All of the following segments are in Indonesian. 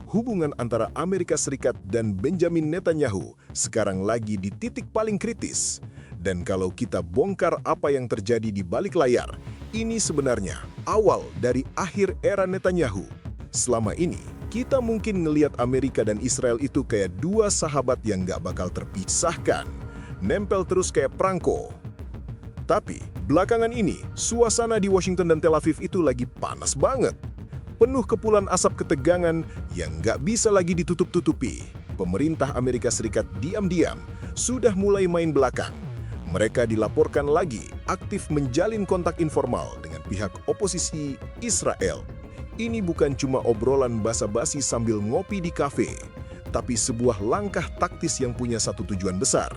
hubungan antara Amerika Serikat dan Benjamin Netanyahu sekarang lagi di titik paling kritis. Dan kalau kita bongkar apa yang terjadi di balik layar, ini sebenarnya awal dari akhir era Netanyahu. Selama ini, kita mungkin ngelihat Amerika dan Israel itu kayak dua sahabat yang gak bakal terpisahkan, nempel terus kayak perangko. Tapi, belakangan ini, suasana di Washington dan Tel Aviv itu lagi panas banget. Penuh kepulan asap ketegangan yang gak bisa lagi ditutup-tutupi. Pemerintah Amerika Serikat diam-diam sudah mulai main belakang. Mereka dilaporkan lagi aktif menjalin kontak informal dengan pihak oposisi Israel. Ini bukan cuma obrolan basa-basi sambil ngopi di kafe, tapi sebuah langkah taktis yang punya satu tujuan besar,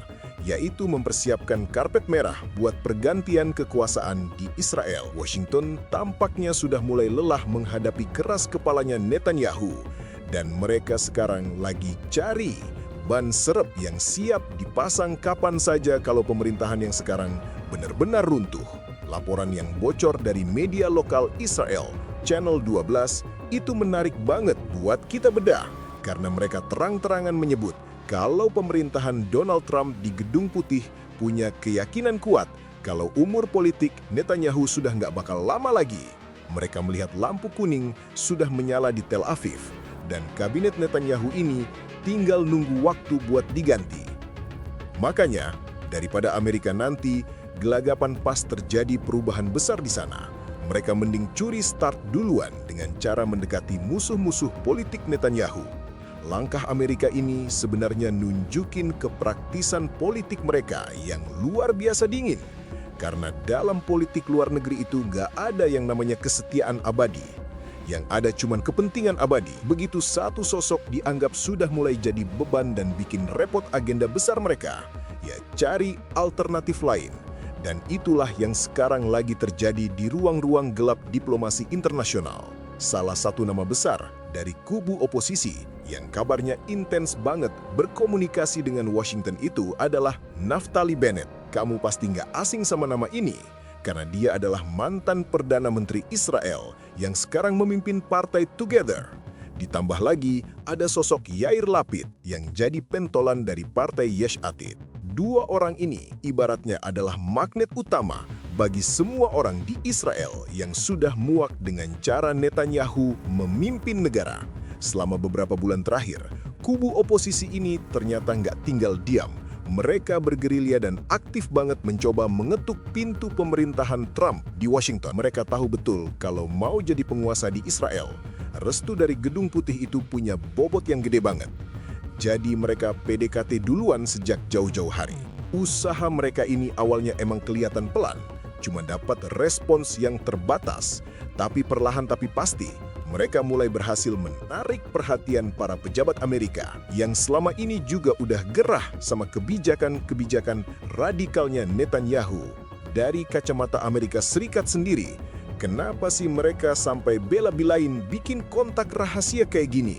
yaitu mempersiapkan karpet merah buat pergantian kekuasaan di Israel. Washington tampaknya sudah mulai lelah menghadapi keras kepalanya Netanyahu, dan mereka sekarang lagi cari ban serep yang siap dipasang kapan saja kalau pemerintahan yang sekarang benar-benar runtuh. Laporan yang bocor dari media lokal Israel, Channel 12, itu menarik banget buat kita bedah, karena mereka terang-terangan menyebut kalau pemerintahan Donald Trump di Gedung Putih punya keyakinan kuat kalau umur politik Netanyahu sudah nggak bakal lama lagi. Mereka melihat lampu kuning sudah menyala di Tel Aviv, dan kabinet Netanyahu ini tinggal nunggu waktu buat diganti. Makanya, daripada Amerika nanti gelagapan pas terjadi perubahan besar di sana, mereka mending curi start duluan dengan cara mendekati musuh-musuh politik Netanyahu. Langkah Amerika ini sebenarnya nunjukin kepraktisan politik mereka yang luar biasa dingin. Karena dalam politik luar negeri itu nggak ada yang namanya kesetiaan abadi. Yang ada cuman kepentingan abadi. Begitu satu sosok dianggap sudah mulai jadi beban dan bikin repot agenda besar mereka, ya cari alternatif lain. Dan itulah yang sekarang lagi terjadi di ruang-ruang gelap diplomasi internasional. Salah satu nama besar dari kubu oposisi yang kabarnya intens banget berkomunikasi dengan Washington itu adalah Naftali Bennett. Kamu pasti nggak asing sama nama ini, karena dia adalah mantan Perdana Menteri Israel yang sekarang memimpin partai Together. Ditambah lagi, ada sosok Yair Lapid yang jadi pentolan dari partai Yesh Atid. Dua orang ini ibaratnya adalah magnet utama bagi semua orang di Israel yang sudah muak dengan cara Netanyahu memimpin negara. Selama beberapa bulan terakhir, kubu oposisi ini ternyata nggak tinggal diam. Mereka bergerilya dan aktif banget mencoba mengetuk pintu pemerintahan Trump di Washington. Mereka tahu betul kalau mau jadi penguasa di Israel, restu dari Gedung Putih itu punya bobot yang gede banget. Jadi mereka PDKT duluan sejak jauh-jauh hari. Usaha mereka ini awalnya emang kelihatan pelan, cuma dapat respons yang terbatas. Tapi perlahan tapi pasti, mereka mulai berhasil menarik perhatian para pejabat Amerika yang selama ini juga udah gerah sama kebijakan-kebijakan radikalnya Netanyahu. Dari kacamata Amerika Serikat sendiri, kenapa sih mereka sampai bela-belain bikin kontak rahasia kayak gini?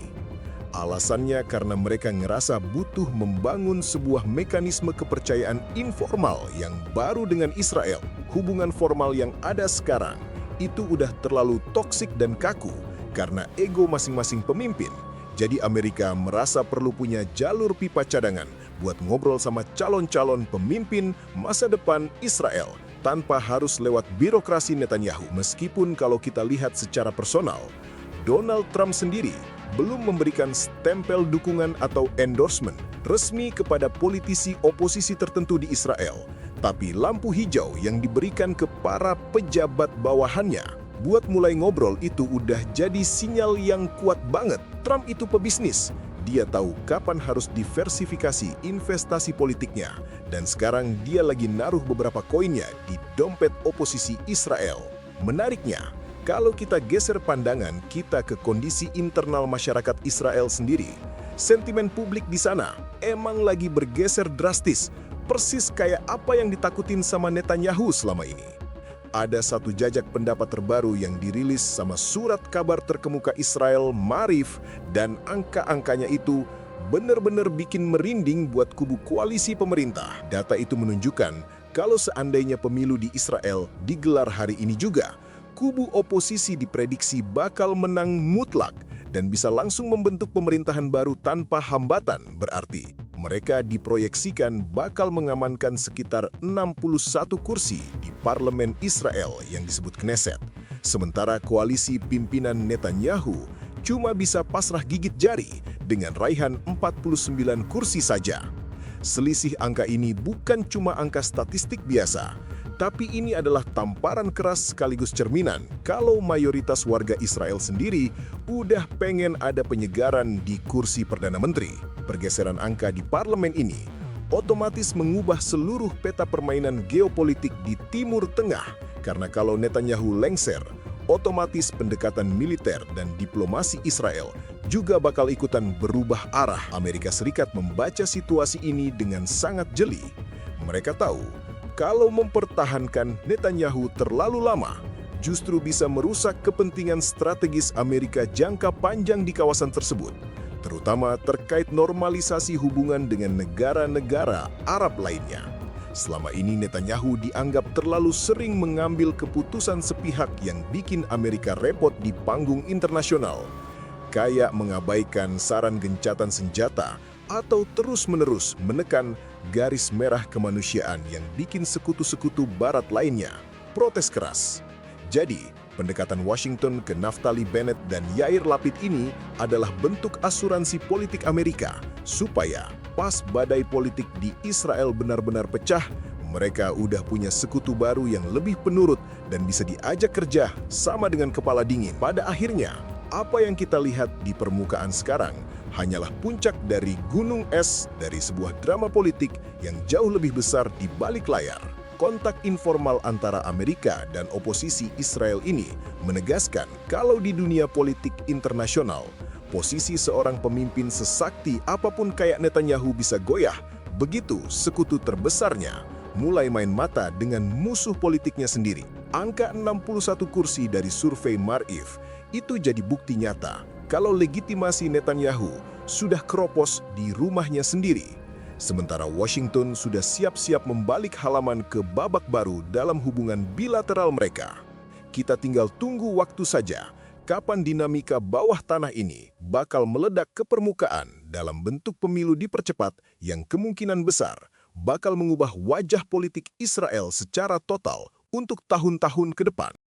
Alasannya karena mereka ngerasa butuh membangun sebuah mekanisme kepercayaan informal yang baru dengan Israel. Hubungan formal yang ada sekarang itu udah terlalu toksik dan kaku karena ego masing-masing pemimpin. Jadi Amerika merasa perlu punya jalur pipa cadangan buat ngobrol sama calon-calon pemimpin masa depan Israel tanpa harus lewat birokrasi Netanyahu. Meskipun kalau kita lihat secara personal, Donald Trump sendiri belum memberikan stempel dukungan atau endorsement resmi kepada politisi oposisi tertentu di Israel. Tapi lampu hijau yang diberikan ke para pejabat bawahannya buat mulai ngobrol itu udah jadi sinyal yang kuat banget. Trump itu pebisnis. Dia tahu kapan harus diversifikasi investasi politiknya. Dan sekarang dia lagi naruh beberapa koinnya di dompet oposisi Israel. Menariknya, kalau kita geser pandangan kita ke kondisi internal masyarakat Israel sendiri, sentimen publik di sana emang lagi bergeser drastis, persis kayak apa yang ditakutin sama Netanyahu selama ini. Ada satu jajak pendapat terbaru yang dirilis sama surat kabar terkemuka Israel Maariv, dan angka-angkanya itu benar-benar bikin merinding buat kubu koalisi pemerintah. Data itu menunjukkan kalau seandainya pemilu di Israel digelar hari ini juga, kubu oposisi diprediksi bakal menang mutlak dan bisa langsung membentuk pemerintahan baru tanpa hambatan. Berarti mereka diproyeksikan bakal mengamankan sekitar 61 kursi di parlemen Israel yang disebut Knesset. Sementara koalisi pimpinan Netanyahu cuma bisa pasrah gigit jari dengan raihan 49 kursi saja. Selisih angka ini bukan cuma angka statistik biasa, tapi ini adalah tamparan keras sekaligus cerminan kalau mayoritas warga Israel sendiri udah pengen ada penyegaran di kursi Perdana Menteri. Pergeseran angka di parlemen ini otomatis mengubah seluruh peta permainan geopolitik di Timur Tengah, karena kalau Netanyahu lengser, otomatis pendekatan militer dan diplomasi Israel juga bakal ikutan berubah arah. Amerika Serikat membaca situasi ini dengan sangat jeli. Mereka tahu kalau mempertahankan Netanyahu terlalu lama, justru bisa merusak kepentingan strategis Amerika jangka panjang di kawasan tersebut, terutama terkait normalisasi hubungan dengan negara-negara Arab lainnya. Selama ini Netanyahu dianggap terlalu sering mengambil keputusan sepihak yang bikin Amerika repot di panggung internasional, kayak mengabaikan saran gencatan senjata atau terus-menerus menekan garis merah kemanusiaan yang bikin sekutu-sekutu barat lainnya protes keras. Jadi, pendekatan Washington ke Naftali Bennett dan Yair Lapid ini adalah bentuk asuransi politik Amerika supaya pas badai politik di Israel benar-benar pecah, mereka udah punya sekutu baru yang lebih penurut dan bisa diajak kerja sama dengan kepala dingin. Pada akhirnya, apa yang kita lihat di permukaan sekarang hanyalah puncak dari gunung es dari sebuah drama politik yang jauh lebih besar di balik layar. Kontak informal antara Amerika dan oposisi Israel ini menegaskan kalau di dunia politik internasional, posisi seorang pemimpin sesakti apapun kayak Netanyahu bisa goyah begitu sekutu terbesarnya mulai main mata dengan musuh politiknya sendiri. Angka 61 kursi dari survei Marif itu jadi bukti nyata kalau legitimasi Netanyahu sudah keropos di rumahnya sendiri. Sementara Washington sudah siap-siap membalik halaman ke babak baru dalam hubungan bilateral mereka. Kita tinggal tunggu waktu saja kapan dinamika bawah tanah ini bakal meledak ke permukaan dalam bentuk pemilu dipercepat yang kemungkinan besar bakal mengubah wajah politik Israel secara total untuk tahun-tahun ke depan.